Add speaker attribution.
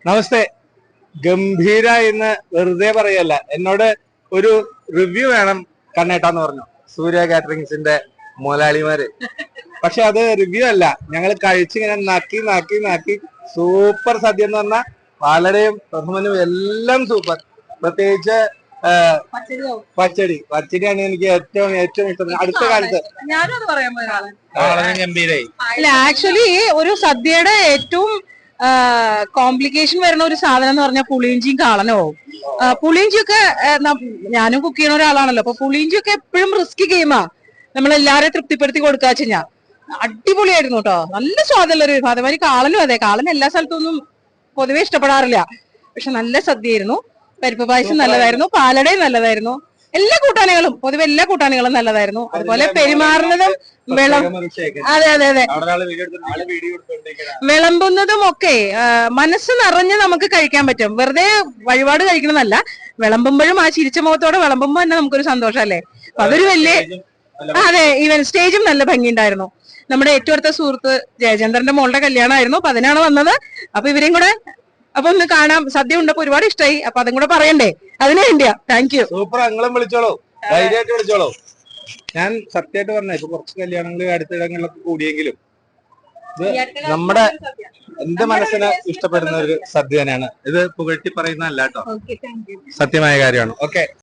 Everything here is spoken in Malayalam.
Speaker 1: നമസ്തേ. ഗംഭീര എന്ന് വെറുതെ പറയല്ല, എന്നോട് ഒരു റിവ്യൂ വേണം കണ്ണേട്ടാന്ന് പറഞ്ഞു സൂര്യ കാറ്ററിംഗ്സിന്റെ മുതലാളിമാര്. പക്ഷെ അത് റിവ്യൂ അല്ല, ഞങ്ങൾ കഴിച്ചിങ്ങനെ നാക്കി നാക്കി നാക്കി സൂപ്പർ സദ്യ എന്ന് പറഞ്ഞാൽ പാലടയും പ്രഥമനും എല്ലാം സൂപ്പർ. പ്രത്യേകിച്ച് പച്ചടിയാണ് എനിക്ക് ഏറ്റവും ഇഷ്ടം അടുത്ത കാലത്ത്. ഗംഭീരായി.
Speaker 2: അല്ല, ആക്ച്വലി ഒരു സദ്യയുടെ ഏറ്റവും കോംപ്ലിക്കേഷൻ വരുന്ന ഒരു സാധനം എന്ന് പറഞ്ഞാൽ പുളിയിഞ്ചിയും കാളനവും. പുളിയിഞ്ചിയൊക്കെ ഞാനും കുക്ക് ചെയ്യുന്ന ഒരാളാണല്ലോ, അപ്പൊ പുളിയിഞ്ചിയൊക്കെ എപ്പോഴും റിസ്കി ഗെയിമാ. നമ്മളെല്ലാരെയും തൃപ്തിപ്പെടുത്തി കൊടുക്കാച്ച ഞാൻ അടിപൊളിയായിരുന്നു കേട്ടോ, നല്ല സ്വാദുള്ള ഒരു വിഭാഗം. അതേമാതിരി കാളനും അതെ, കാളൻ എല്ലാ സ്ഥലത്തൊന്നും പൊതുവെ ഇഷ്ടപ്പെടാറില്ല, പക്ഷെ നല്ല സദ്യയായിരുന്നു. പരിപ്പ് പായസം നല്ലതായിരുന്നു, പാലടയും നല്ലതായിരുന്നു, എല്ലാ കൂട്ടാനികളും പൊതുവെ എല്ലാ കൂട്ടാനികളും നല്ലതായിരുന്നു. അതുപോലെ പെരുമാറുന്നതും അതെ അതെ അതെ വിളമ്പുന്നതും ഒക്കെ മനസ്സ് നിറഞ്ഞ് നമുക്ക് കഴിക്കാൻ പറ്റും. വെറുതെ വഴിപാട് കഴിക്കണമെന്നല്ല, വിളമ്പുമ്പോഴും ആ ചിരിച്ച മുഖത്തോടെ വിളമ്പുമ്പോ തന്നെ നമുക്കൊരു സന്തോഷമല്ലേ. അപ്പൊ അതൊരു വലിയ അതെ, ഈവൻ സ്റ്റേജും നല്ല ഭംഗിയുണ്ടായിരുന്നു. നമ്മുടെ ഏറ്റവും അടുത്ത സുഹൃത്ത് ജയചന്ദ്രന്റെ മോളുടെ കല്യാണമായിരുന്നു, അപ്പൊ അതിനാണ് വന്നത്. അപ്പൊ ഇവരെയും കൂടെ അപ്പൊ ഒന്ന് കാണാം. സദ്യ ഉണ്ടപ്പോ ഒരുപാട് ഇഷ്ടമായി, അപ്പൊ അതും കൂടെ പറയണ്ടേ, അതിനു വേണ്ടിയാ. Thank you.
Speaker 1: സൂപ്പർ. നിങ്ങളും വിളിച്ചോളൂ, ധൈര്യമായിട്ട് വിളിച്ചോളൂ. ഞാൻ സത്യമായിട്ട് പറഞ്ഞ ഇപ്പൊ കുറച്ച് കല്യാണങ്ങൾ അടുത്തിടങ്ങളിലൊക്കെ കൂടിയെങ്കിലും ഇത് നമ്മുടെ എന്റെ മനസ്സിന് ഇഷ്ടപ്പെടുന്ന ഒരു സദ്യ തന്നെയാണ്. ഇത് പുകഴ്ത്തി പറയുന്നതല്ല കേട്ടോ, സത്യമായ കാര്യമാണ്. ഓക്കെ.